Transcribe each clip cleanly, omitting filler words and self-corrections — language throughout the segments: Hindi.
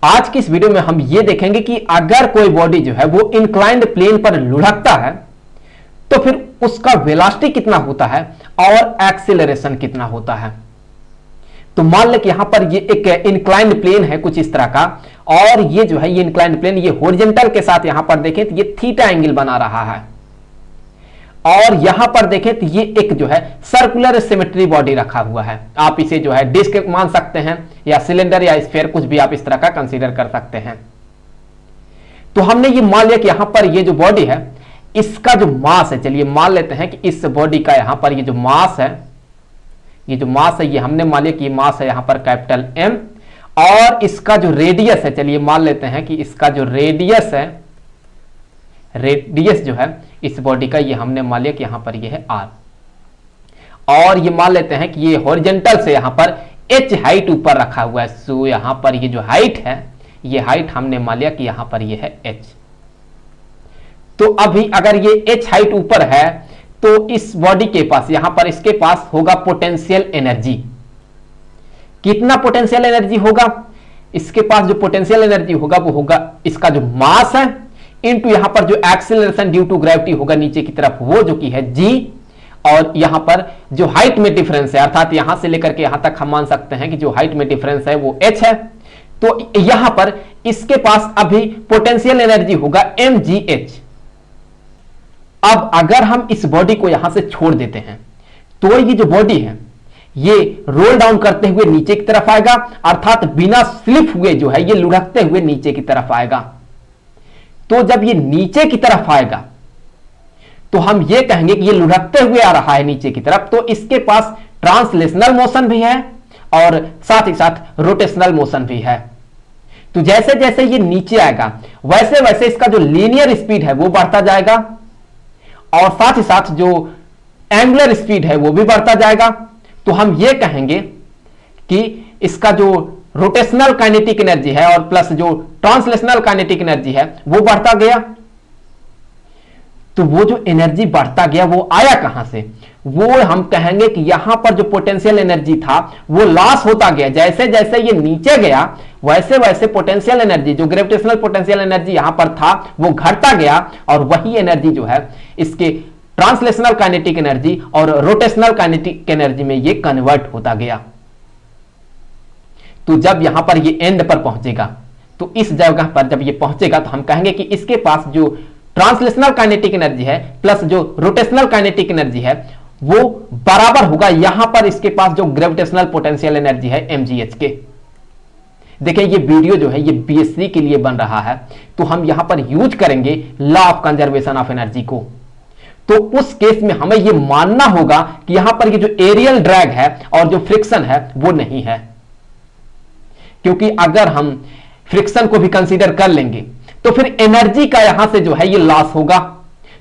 आज की इस वीडियो में हम ये देखेंगे कि अगर कोई बॉडी जो है वो इंक्लाइंड प्लेन पर लुढ़कता है तो फिर उसका वेलोसिटी कितना होता है और एक्सीलरेशन कितना होता है। तो मान लें कि यहां पर ये एक इंक्लाइंड प्लेन है कुछ इस तरह का, और ये जो है ये इंक्लाइंड प्लेन ये हॉरिजॉन्टल के साथ यहां पर देखें तो ये थीटा एंगल बना रहा है, और यहां पर देखें तो ये एक जो है सर्कुलर सिमेट्री बॉडी रखा हुआ है। आप इसे जो है डिस्क मान सकते हैं या सिलेंडर या स्फीयर, कुछ भी आप इस तरह का कंसीडर कर सकते हैं। तो हमने ये मान लिया कि यहां पर ये जो बॉडी है इसका जो मास है, चलिए मान लेते हैं कि इस बॉडी का यहां पर ये जो मास है, ये जो मास है ये हमने मान लिया कि ये मास है यहां पर कैपिटल एम, और इसका जो रेडियस है, चलिए मान लेते हैं कि इसका जो रेडियस है, रेडियस जो है इस बॉडी का ये हमने मान लिया कि यहां पर ये है आर, और ये मान लेते हैं कि ये हॉरिजॉन्टल से यहां पर एच हाइट ऊपर रखा हुआ है। सो यहां पर ये जो हाइट है ये हाइट हमने मान लिया कि यहां पर ये है एच। तो अभी अगर ये एच हाइट ऊपर है तो इस बॉडी के पास यहां पर इसके पास होगा पोटेंशियल एनर्जी। कितना पोटेंशियल एनर्जी होगा? इसके पास जो पोटेंशियल एनर्जी होगा वो होगा इसका जो मास है इनटू यहां पर जो एक्सीलरेशन ड्यू टू ग्रेविटी होगा नीचे की तरफ, वो जो कि है जी, और यहां पर जो हाइट में डिफरेंस है, अर्थात यहां से लेकर के यहां तक हम मान सकते हैं कि जो हाइट में डिफरेंस है वो एच है। तो यहां पर इसके पास अभी पोटेंशियल एनर्जी होगा एम जी एच। अब अगर हम इस बॉडी को यहां से छोड़ देते हैं तो ये जो बॉडी है ये रोल डाउन करते हुए नीचे की तरफ आएगा, अर्थात बिना स्लिप हुए जो है ये लुढ़कते हुए नीचे की तरफ आएगा। तो जब ये नीचे की तरफ आएगा तो हम ये कहेंगे कि ये लुढ़कते हुए आ रहा है नीचे की तरफ, तो इसके पास ट्रांसलेशनल मोशन भी है और साथ ही साथ रोटेशनल मोशन भी है। तो जैसे जैसे ये नीचे आएगा वैसे वैसे इसका जो लीनियर स्पीड है वो बढ़ता जाएगा, और साथ ही साथ जो एंगुलर स्पीड है वो भी बढ़ता जाएगा। तो हम ये कहेंगे कि इसका जो रोटेशनल काइनेटिक एनर्जी है और प्लस जो ट्रांसलेशनल काइनेटिक एनर्जी है वो बढ़ता गया। तो वो जो एनर्जी बढ़ता गया वो आया कहां से? वो हम कहेंगे कि यहां पर जो पोटेंशियल एनर्जी था वो लॉस होता गया। जैसे जैसे ये नीचे गया वैसे वैसे पोटेंशियल एनर्जी, जो ग्रेविटेशनल पोटेंशियल एनर्जी यहां पर था वो घटता गया, और वही एनर्जी जो है इसके ट्रांसलेशनल काइनेटिक एनर्जी और रोटेशनल काइनेटिक एनर्जी में ये कन्वर्ट होता गया। तो जब यहां पर ये एंड पर पहुंचेगा, तो इस जगह पर जब ये पहुंचेगा तो हम कहेंगे कि इसके पास जो ट्रांसलेशनल काइनेटिक एनर्जी है प्लस जो रोटेशनल काइनेटिक एनर्जी है वो बराबर होगा यहां पर इसके पास जो ग्रेविटेशनल पोटेंशियल एनर्जी है mgh के। देखिए ये वीडियो जो है ये बीएससी के लिए बन रहा है, तो हम यहां पर यूज करेंगे law of conservation of energy को। तो उस केस में हमें यह मानना होगा कि यहां पर ये जो एरियल ड्रैग है और जो फ्रिक्शन है वो नहीं है, क्योंकि अगर हम फ्रिक्शन को भी कंसीडर कर लेंगे तो फिर एनर्जी का यहां से जो है ये लॉस होगा।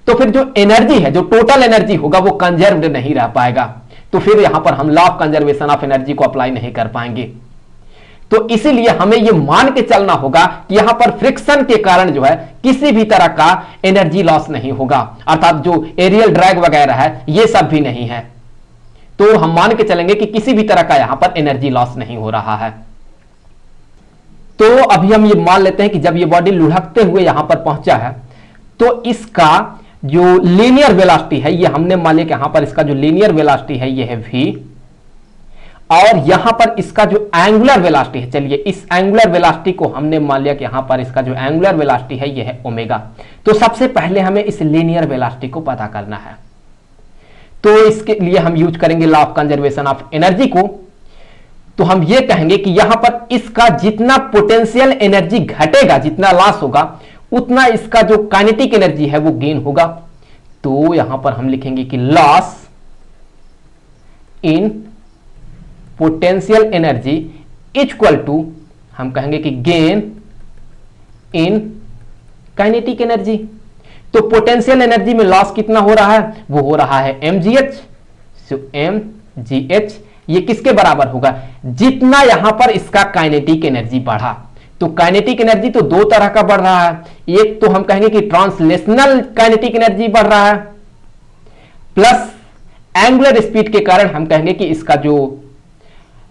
तो फिर जो एनर्जी है, जो टोटल एनर्जी होगा वो कंजर्व्ड नहीं रह पाएगा, तो फिर यहां पर हम law of conservation of energy को अप्लाई नहीं कर पाएंगे। तो इसीलिए हमें यह मान के चलना होगा कि यहां पर फ्रिक्शन के कारण जो है किसी भी तरह का एनर्जी लॉस नहीं होगा, अर्थात जो एरियल ड्रैग वगैरह है ये सब भी नहीं है। तो हम मान के चलेंगे कि किसी भी तरह का यहां पर एनर्जी लॉस नहीं हो रहा है। तो अभी हम ये मान लेते हैं कि जब ये बॉडी लुढ़कते हुए यहां पर पहुंचा है तो इसका जो लीनियर वेलोसिटी है ये हमने मान लिया कि यहां पर इसका जो लीनियर वेलोसिटी है ये है v, और यहां पर इसका जो एंगुलर वेलोसिटी है, चलिए इस एंगुलर वेलोसिटी को हमने मान लिया कि यहां पर इसका जो एंगुलर वेलोसिटी है ये है ओमेगा। तो सबसे पहले हमें इस लीनियर वेलोसिटी को पता करना है, तो इसके लिए हम यूज करेंगे law of conservation of energy को। तो हम ये कहेंगे कि यहां पर इसका जितना पोटेंशियल एनर्जी घटेगा, जितना लॉस होगा, उतना इसका जो काइनेटिक एनर्जी है वो गेन होगा। तो यहां पर हम लिखेंगे कि loss in potential energy equal to, हम कहेंगे कि गेन इन काइनेटिक एनर्जी। तो पोटेंशियल एनर्जी में लॉस कितना हो रहा है? वो हो रहा है mgh। सो mgh ये किसके बराबर होगा? जितना यहां पर इसका काइनेटिक एनर्जी बढ़ा। तो काइनेटिक एनर्जी तो दो तरह का बढ़ रहा है, एक तो हम कहेंगे कि ट्रांसलेशनल काइनेटिक एनर्जी बढ़ रहा है, प्लस एंगुलर स्पीड के कारण हम कहेंगे कि इसका जो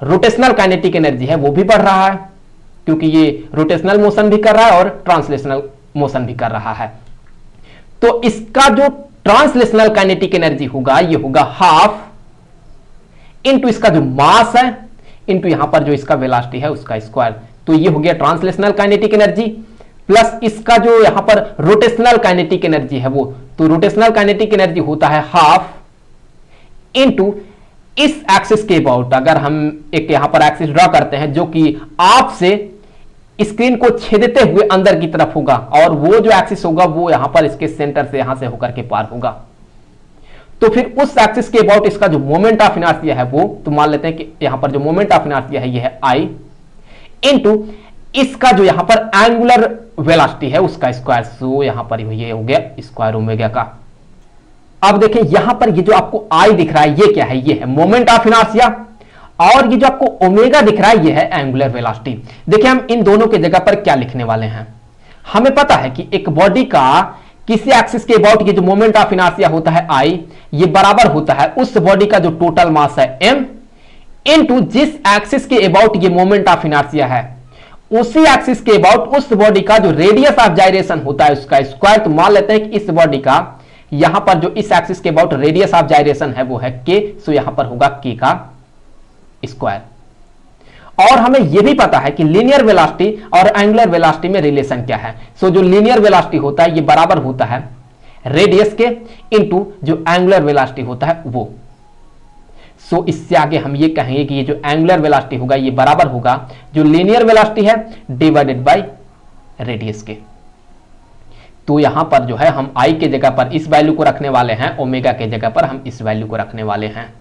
रोटेशनल काइनेटिक एनर्जी है वो भी बढ़ रहा है। क्योंकि ये रोटेशनल मोशन भी कर रहा है और ट्रांसलेशनल मोशन भी कर रहा है। तो इसका जो ट्रांसलेशनल काइनेटिक एनर्जी होगा ये होगा हाफ इनटू इसका जो मास है इनटू यहां पर जो इसका वेलोसिटी है उसका स्क्वायर। तो ये हो गया ट्रांसलेशनल काइनेटिक एनर्जी प्लस इसका जो यहां पर रोटेशनल काइनेटिक एनर्जी है वो, तो रोटेशनल काइनेटिक एनर्जी होता है हाफ इनटू इस एक्सिस के अबाउट, अगर हम एक यहां पर एक्सिस ड्रॉ करते हैं जो कि आपसे स्क्रीन को छेदते हुए अंदर की तरफ होगा और वो जो एक्सिस होगा वो यहां पर इसके सेंटर से यहां से होकर के पार होगा। तो फिर उस एक्सिस के अबाउट इसका जो मोमेंट ऑफ इनर्शिया है वो, तो मान लेते हैं कि यहां पर जो मोमेंट ऑफ इनर्शिया है ये है आई इनटू इसका जो यहां पर एंगुलर वेलोसिटी है उसका स्क्वायर। सो यहां पर ये हो गया स्क्वायर ओमेगा का। अब देखें यहां पर ये जो आपको आई दिख रहा है ये क्या है, ये है मोमेंट ऑफ इनर्शिया और ये जो आपको ओमेगा दिख रहा है ये है एंगुलर वेलोसिटी। देखिए हम इन दोनों के जगह पर क्या लिखने वाले हैं, हमें पता है कि एक बॉडी का किसी एक्सिस के अबाउट ये जो मोमेंट ऑफ इनर्शिया होता है आई, ये बराबर होता है उस बॉडी का जो टोटल मास है m इनटू जिस एक्सिस के अबाउट ये मोमेंट ऑफ इनर्शिया है उसी एक्सिस के अबाउट उस बॉडी का जो रेडियस ऑफ जाइरेशन होता है उसका स्क्वायर। तो मान लेते हैं कि इस बॉडी का यहां पर जो इस एक्सिस के अबाउट रेडियस ऑफ जाइरेशन है वो है k, सो यहां पर होगा k का स्क्वायर। और हमें यह भी पता है कि लीनियर वेलोसिटी और एंगुलर वेलोसिटी में रिलेशन क्या है। सो जो लीनियर वेलोसिटी होता है ये बराबर होता है रेडियस के इनटू जो एंगुलर वेलोसिटी होता है वो। सो इससे आगे हम ये कहेंगे कि ये जो एंगुलर वेलोसिटी होगा ये बराबर होगा जो लीनियर वेलोसिटी है डिवाइडेड बाय रेडियस के। तो यहां पर जो है हम आई के जगह पर इस वैल्यू को रखने वाले हैं, ओमेगा के जगह पर हम इस वैल्यू को रखने वाले हैं।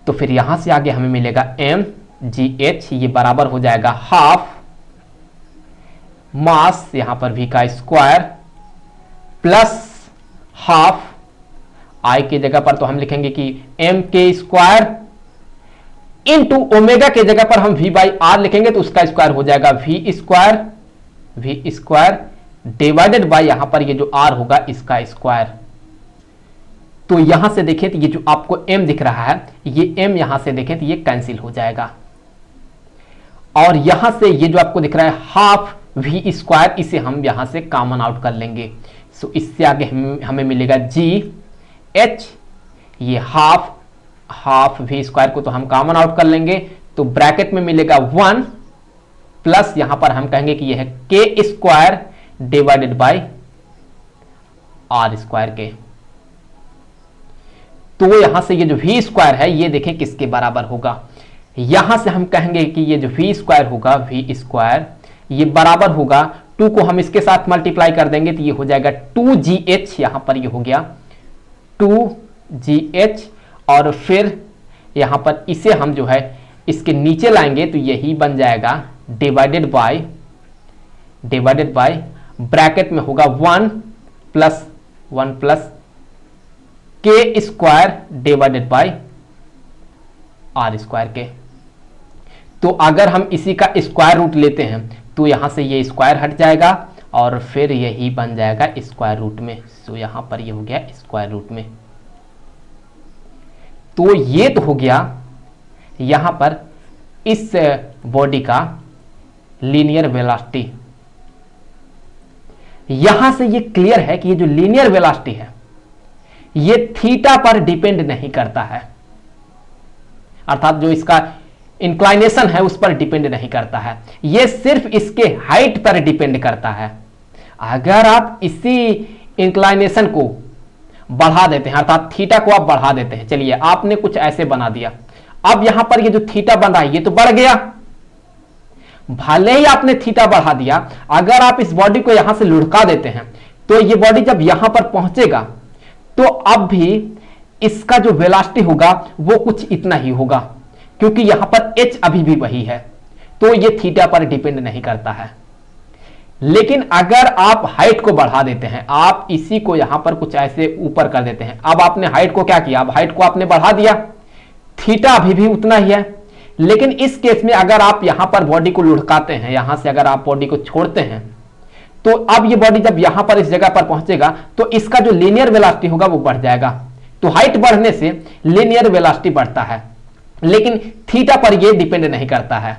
तो फिर यहां से आगे हमें मिलेगा एम जी एच, ये बराबर हो जाएगा हाफ मास यहां पर v का स्क्वायर प्लस हाफ आई के जगह पर तो हम लिखेंगे कि m के स्क्वायर इनटू ओमेगा के जगह पर हम v बाई आर लिखेंगे तो उसका स्क्वायर हो जाएगा v स्क्वायर डिवाइडेड बाय यहां पर ये जो r होगा इसका स्क्वायर। तो यहां से देखें तो ये जो आपको m दिख रहा है ये m यहां से देखें तो ये कैंसिल हो जाएगा और यहां से ये जो आपको दिख रहा है हाफ v स्क्वायर इसे हम यहां से कॉमन आउट कर लेंगे। सो इससे आगे हमें मिलेगा जी एच, ये हाफ v स्क्वायर को तो हम कॉमन आउट कर लेंगे तो ब्रैकेट में मिलेगा 1 प्लस यहां पर हम कहेंगे कि यह है k square divided bye r square के। तो यहां से ये जो v स्क्वायर है ये देखें किसके बराबर होगा, यहां से हम कहेंगे कि ये जो v स्क्वायर होगा v स्क्वायर ये बराबर होगा 2 को हम इसके साथ मल्टीप्लाई कर देंगे तो ये हो जाएगा 2gh, यहां पर ये हो गया 2gh और फिर यहां पर इसे हम जो है इसके नीचे लाएंगे तो यही बन जाएगा डिवाइडेड बाय ब्रैकेट में होगा 1 plus k square divided bye r square के। तो अगर हम इसी का स्क्वायर रूट लेते हैं तो यहां से ये स्क्वायर हट जाएगा और फिर यही बन जाएगा स्क्वायर रूट में। सो यहां पर ये हो गया स्क्वायर रूट में। तो ये तो हो गया यहां पर इस बॉडी का लीनियर वेलोसिटी। यहां से ये क्लियर है कि ये जो लीनियर वेलोसिटी है ये थीटा पर डिपेंड नहीं करता है, अर्थात जो इसका इंक्लाइनेशन है उस पर डिपेंड नहीं करता है, ये सिर्फ इसके हाइट पर डिपेंड करता है। अगर आप इसी इंक्लाइनेशन को बढ़ा देते हैं अर्थात थीटा को आप बढ़ा देते हैं, चलिए आपने कुछ ऐसे बना दिया, अब यहां पर ये जो थीटा बन रहा है ये तो बढ़ गया, भले ही आपने थीटा बढ़ा दिया, अगर आप इस बॉडी को यहां से लुढ़का देते हैं तो ये बॉडी जब यहां पर पहुंचेगा तो अब भी इसका जो वेलोसिटी होगा वो कुछ इतना ही होगा क्योंकि यहां पर h अभी भी वही है, तो ये थीटा पर डिपेंड नहीं करता है। लेकिन अगर आप हाइट को बढ़ा देते हैं, आप इसी को यहां पर कुछ ऐसे ऊपर कर देते हैं, अब आपने हाइट को क्या किया, अब हाइट को आपने बढ़ा दिया, थीटा अभी भी उतना ही है। लेकिन इस केस में अगर आप यहां पर बॉडी को लुढ़काते हैं, यहां से अगर आप बॉडी को छोड़ते हैं तो अब ये बॉडी जब यहां पर इस जगह पर पहुंचेगा तो इसका जो लीनियर वेलोसिटी होगा वो बढ़ जाएगा। तो हाइट बढ़ने से लीनियर वेलोसिटी बढ़ता है लेकिन थीटा पर ये डिपेंड नहीं करता है।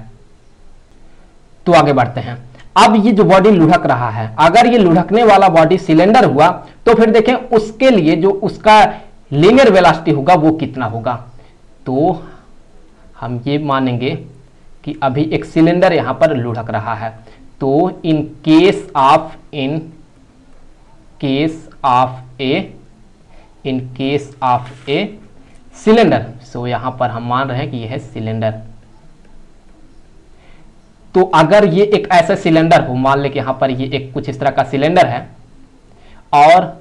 तो आगे बढ़ते हैं। अब ये जो बॉडी लुढ़क रहा है, अगर ये लुढ़कने वाला बॉडी सिलेंडर हुआ तो फिर देखें उसके लिए जो उसका लीनियर वेलोसिटी होगा वो कितना होगा। तो हम ये मानेंगे कि अभी एक सिलेंडर यहां पर लुढ़क रहा है, तो in case of a cylinder, so यहां पर हम मान रहे हैं कि यह है सिलेंडर। तो अगर ये एक ऐसा सिलेंडर हो, मान ले कि यहां पर ये एक कुछ इस तरह का सिलेंडर है और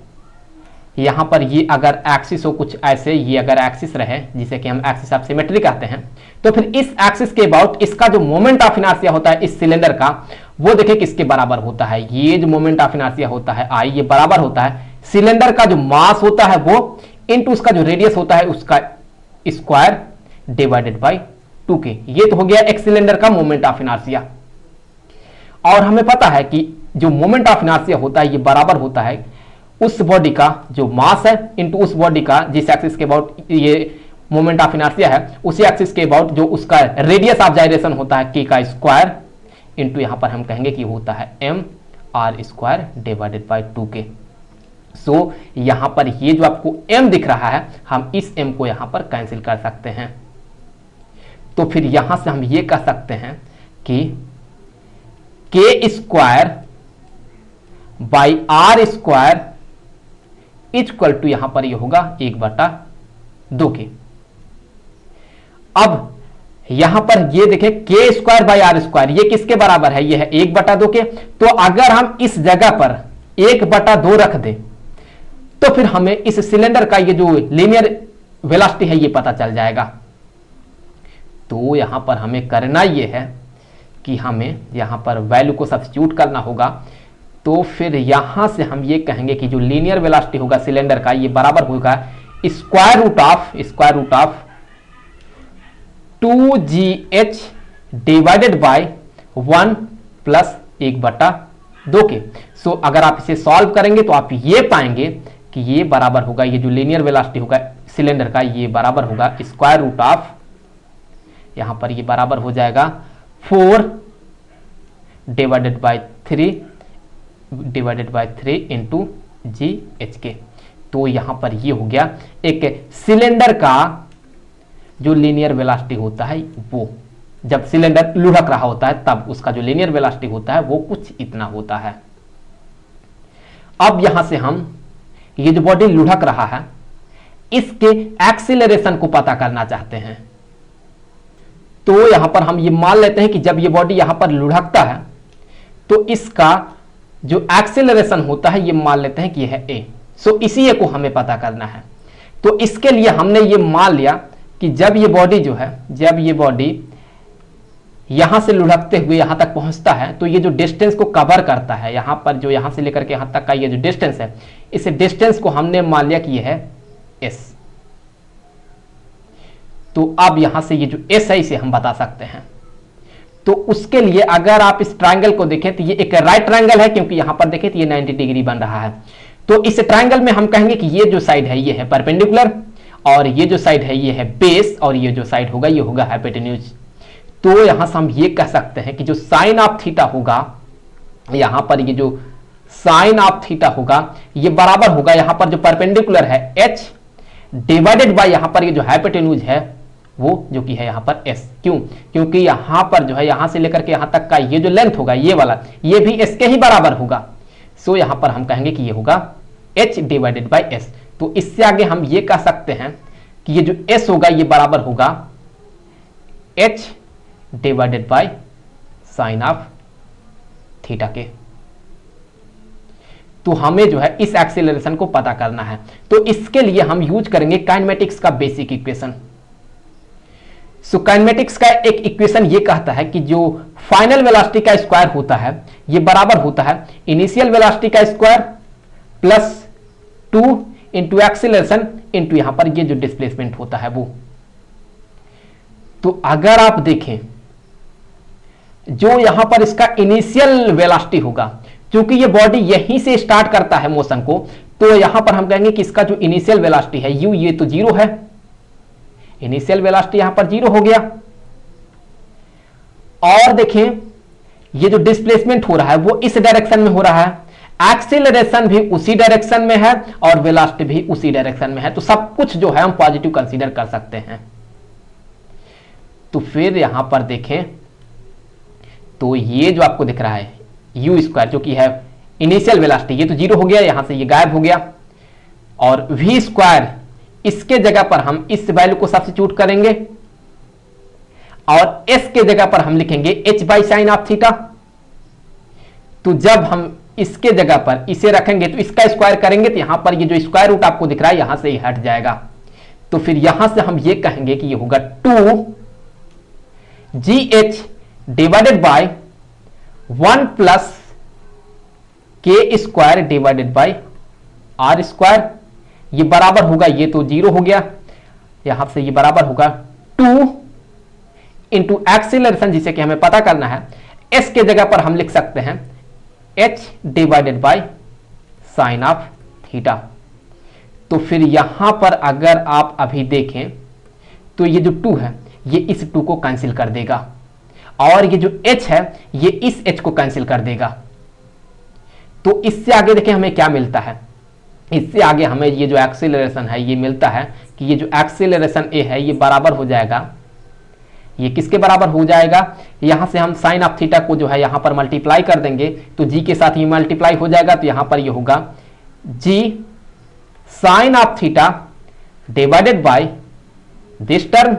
यहां पर ये अगर एक्सिस हो कुछ ऐसे, ये अगर एक्सिस रहे जिसे कि हम एक्सिस ऑफ सिमेट्री कहते हैं, तो फिर इस एक्सिस के अबाउट इसका जो मोमेंट ऑफ इनर्शिया होता है इस सिलेंडर का, वो देखिए किसके बराबर होता है। ये जो मोमेंट ऑफ इनर्शिया होता है आई, ये बराबर होता है सिलेंडर का जो मास होता है वो इनटू उसका जो रेडियस होता है उसका स्क्वायर डिवाइडेड बाय 2k। ये तो हो गया एक सिलेंडर का मोमेंट ऑफ इनर्शिया। और हमें पता है कि जो मोमेंट ऑफ इनर्शिया होता है ये बराबर होता है उस बॉडी का जो मास है इनटू उस बॉडी का जिस एक्सिस के अबाउट ये मोमेंट ऑफ इनर्शिया है उसी एक्सिस के अबाउट जो उसका रेडियस ऑफ जाइरेशन होता है k का स्क्वायर इनटू यहां पर हम कहेंगे कि होता है m r square divided bye 2k। सो यहां पर ये जो आपको m दिख रहा है हम इस m को यहां पर कैंसिल कर सकते हैं। तो फिर यहां से हम ये कह सकते हैं कि k square by r square equal to यहां पर ये होगा 1/2k। अब यहां पर ये देखें k square by r square ये किसके बराबर है, ये है 1/2k। तो अगर हम इस जगह पर 1/2 रख दें तो फिर हमें इस सिलेंडर का ये जो लीनियर वेलोसिटी है ये पता चल जाएगा। तो यहां पर हमें करना ये है कि हमें यहां पर वैल्यू को सब्स्टिट्यूट करना होगा। तो फिर यहां से हम ये कहेंगे कि जो लीनियर वेलोसिटी होगा सिलेंडर का ये बराबर होगा square root of 2gh divided by 1 plus 1/2k। So अगर आप इसे सॉल्व करेंगे तो आप ये पाएंगे कि ये बराबर होगा, ये जो लीनियर वेलोसिटी होगा सिलेंडर का ये बराबर होगा स्क्वायर रूट ऑफ, यहां पर ये बराबर हो जाएगा 4 डिवाइडेड बाय 3 इंटू GHK। तो यहां पर ये हो गया एक सिलेंडर का जो लीनियर वेलोसिटी होता है वो जब सिलेंडर लुढ़क रहा होता है तब उसका जो लीनियर वेलोसिटी होता है वो कुछ इतना होता है। अब यहां से हम ये जो बॉडी लुढ़क रहा है इसके एक्सीलरेशन को पता करना चाहते हैं। तो यहां पर हम ये मान लेते हैं कि जब ये बॉडी यहां पर लुढ़कता है तो इसका जो एक्सीलरेशन होता है ये मान लेते हैं कि यह है a। सो इसी को हमें पता करना है। तो इसके लिए हमने ये मान लिया कि जब ये बॉडी जो है, जब ये बॉडी यहां से लुढ़कते हुए यहां तक पहुंचता है तो ये जो डिस्टेंस को कवर करता है, यहां पर जो यहां से लेकर के यहां तक का ये जो डिस्टेंस है इस डिस्टेंस को हमने मान लिया कि ये है s। तो अब यहां से ये जो s है इसे हम बता सकते हैं। तो उसके लिए अगर आप इस ट्रायंगल को देखें तो ये एक राइट ट्रायंगल है क्योंकि यहां पर देखें तो ये 90 डिग्री बन रहा है। तो इस ट्रायंगल में हम कहेंगे कि ये जो साइड है ये है परपेंडिकुलर और ये जो साइड है ये है बेस और ये जो साइड होगा ये होगा हाइपोटेन्यूज। तो यहां से हम ये कह सकते हैं कि जो साइन ऑफ थीटा होगा, यहां पर ये जो साइन ऑफ थीटा होगा ये बराबर होगा यहां पर जो परपेंडिकुलर है h डिवाइडेड बाय यहां पर ये जो हाइपोटेन्यूज है वो जो कि है यहां पर s। क्यों? क्योंकि यहां पर जो है यहां से लेकर के यहां तक का ये जो लेंथ होगा ये वाला ये भी s के ही बराबर होगा। सो यहां पर हम कहेंगे कि ये होगा h डिवाइडेड बाय s। तो इससे आगे हम ये कह सकते हैं कि ये जो s होगा ये बराबर होगा h divided by sine of theta के। तो हमें जो है इस एक्सीलरेशन को पता करना है। तो इसके लिए हम यूज करेंगे काइनेमेटिक्स का बेसिक इक्वेशन। सो काइनेमेटिक्स का एक इक्वेशन ये कहता है कि जो फाइनल वेलोसिटी का स्क्वायर होता है ये बराबर होता है इनिशियल वेलोसिटी का square plus 2 into acceleration into यहां पर ये जो डिस्प्लेसमेंट होता है वो। तो अगर आप देखें जो यहां पर इसका इनिशियल वेलोसिटी होगा, क्योंकि ये बॉडी यहीं से स्टार्ट करता है मोशन को, तो यहां पर हम कहेंगे कि इसका जो इनिशियल वेलोसिटी है u ये तो 0 है, इनिशियल वेलोसिटी यहां पर 0 हो गया। और देखें ये जो डिस्प्लेसमेंट हो रहा है वो इस डायरेक्शन में हो रहा है, एक्सीलरेशन भी उसी डायरेक्शन में है और वेलोसिटी भी उसी डायरेक्शन में है, तो सब कुछ जो है हम पॉजिटिव कंसीडर कर सकते हैं। तो फिर यहां पर देखें तो ये जो आपको दिख रहा है यू स्क्वायर जो कि है इनिशियल वेलोसिटी, ये तो जीरो हो गया, यहां से ये गायब हो गया, और वी स्क्वायर इसके जगह पर हम इस वैल्यू को सब्स्टिट्यूट करेंगे और एस के जगह पर हम लिखेंगे H by sine of theta. तो जब हम इसके जगह पर इसे रखेंगे तो इसका स्क्वायर करेंगे तो यहां पर ये जो स्क्वायर रूट आपको दिख रहा है यहां से ही हट जाएगा, तो फिर यहां से हम ये कहेंगे कि ये होगा 2GH डिवाइडेड बाय 1 प्लस के square divided by are square, ये बराबर होगा, ये तो जीरो हो गया, यहां से ये बराबर होगा 2 इंटू एक्सीलरेशन जिसे कि हमें पता करना है, एस के जगह पर हम लिख सकते हैं h divided by sine of theta. तो फिर यहां पर अगर आप अभी देखें तो ये जो 2 है ये इस 2 को कैंसिल कर देगा और ये जो h है ये इस h को कैंसिल कर देगा। तो इससे आगे देखें हमें क्या मिलता है, इससे आगे हमें ये जो एक्सीलरेशन है ये मिलता है कि ये जो एक्सीलरेशन a है ये बराबर हो जाएगा, ये किसके बराबर हो जाएगा, यहां से हम साइन ऑफ थीटा को जो है यहां पर मल्टीप्लाई कर देंगे तो जी के साथ ये मल्टीप्लाई हो जाएगा, तो यहां पर ये होगा g sine of theta divided by this term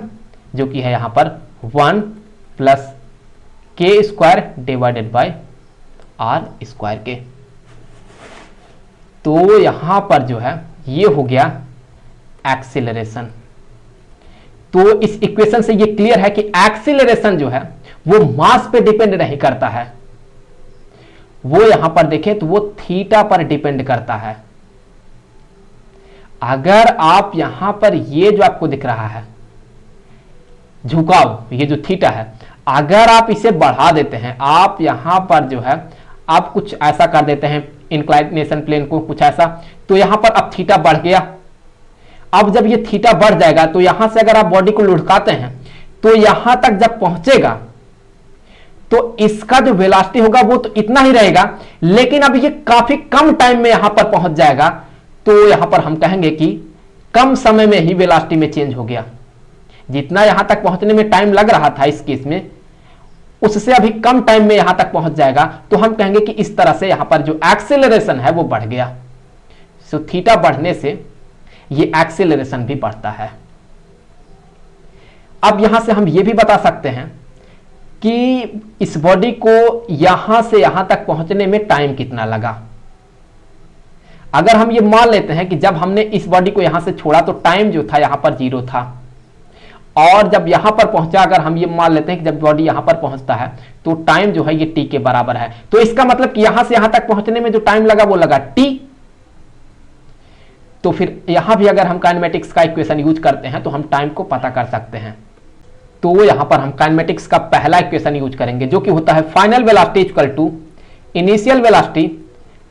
जो कि है यहां पर 1 प्लस के square divided by are square के। तो यहां पर जो है ये हो गया एक्सीलरेशन। तो इस इक्वेशन से ये क्लियर है कि एक्सीलरेशन जो है वो मास पे डिपेंड नहीं करता है, वो यहां पर देखें तो वो थीटा पर डिपेंड करता है। अगर आप यहां पर ये जो आपको दिख रहा है झुकाव, ये जो थीटा है, अगर आप इसे बढ़ा देते हैं, आप यहां पर जो है आप कुछ ऐसा कर देते हैं इंक्लाइनेशन प्लेन को कुछ ऐसा, तो यहां पर अब थीटा बढ़ गया। अब जब ये थीटा बढ़ जाएगा तो यहां से अगर आप बॉडी को लुढ़काते हैं तो यहां तक जब पहुंचेगा तो इसका जो वेलोसिटी होगा वो तो इतना ही रहेगा, लेकिन अब ये काफी कम टाइम में यहां पर पहुंच जाएगा, तो यहां पर हम कहेंगे कि कम समय में ही वेलोसिटी में चेंज हो गया। जितना यहां तक पहुंचने में टाइम लग रहा था इस केस में उससे अभी कम टाइम में यहां तक पहुंच जाएगा, तो हम कहेंगे कि इस तरह से यहां पर जो एक्सेलरेशन है वो बढ़ गया। सो थीटा बढ़ने से ये एक्सेलरेशन भी बढ़ता है। अब यहां से हम ये भी बता सकते हैं कि इस बॉडी को यहां से यहां तक पहुंचने में टाइम कितना लगा। अगर हम ये मान लेते हैं कि जब हमने इस बॉडी को यहां से छोड़ा तो टाइम जो था यहां पर 0 था, और जब यहां पर पहुंचा अगर हम ये मान लेते हैं कि जब बॉडी यहां पर पहुंचता है तो टाइम जो है ये t के बराबर है, तो इसका मतलब कि यहां से यहां तक पहुंचने में जो टाइम लगा वो लगा t। तो फिर यहां भी अगर हम काइनेमेटिक्स का इक्वेशन यूज करते हैं तो हम टाइम को पता कर सकते हैं। तो यहां पर हम काइनेमेटिक्स का पहला इक्वेशन यूज करेंगे जो कि होता है final velocity equal to initial velocity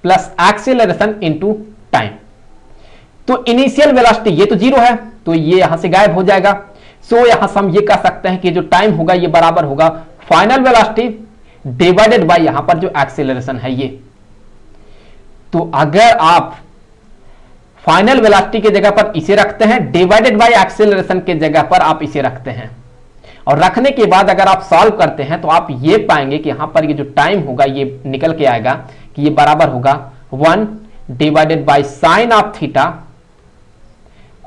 plus acceleration into time. तो इनिशियल वेलोसिटी ये तो 0 है तो ये यहां से गायब हो जाएगा। सो यहां से हम ये कह सकते हैं कि जो टाइम होगा ये बराबर होगा फाइनल वेलोसिटी डिवाइडेड बाय यहां पर जो एक्सेलरेशन है ये। तो अगर आप फाइनल वेलोसिटी की जगह पर इसे रखते हैं, डिवाइडेड बाय एक्सेलरेशन के जगह पर आप इसे रखते हैं, और रखने के बाद अगर आप सॉल्व करते हैं तो आप ये पाएंगे कि यहां पर ये जो टाइम होगा ये निकल के आएगा कि ये बराबर होगा 1 divided by sine of theta,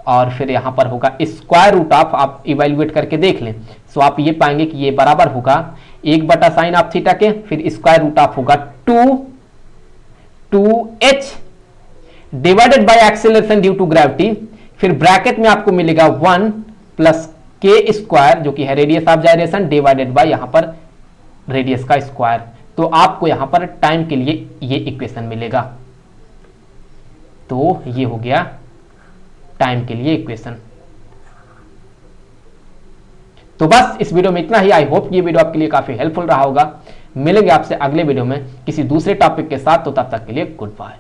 और फिर यहां पर होगा स्क्वायर रूट ऑफ, आप इवेल्युएट करके देख लें। सो आप ये पाएंगे कि ये बराबर होगा 1 साइन ऑफ थीटा के, फिर स्क्वायर रूट ऑफ होगा 2h divided by acceleration due to gravity, फिर ब्रैकेट में आपको मिलेगा 1 प्लस के स्क्वायर जो कि है रेडियस ऑफ जाइरेशन डिवाइडेड बाय यहां पर रेडियस का स्क्वायर। तो आपको यहां पर टाइम के लिए ये इक्वेशन मिलेगा। तो ये हो गया टाइम के लिए इक्वेशन। तो बस इस वीडियो में इतना ही। आई होप ये वीडियो आपके लिए काफी हेल्पफुल रहा होगा। मिलेंगे आपसे अगले वीडियो में किसी दूसरे टॉपिक के साथ, तो तब तक के लिए गुड बाय।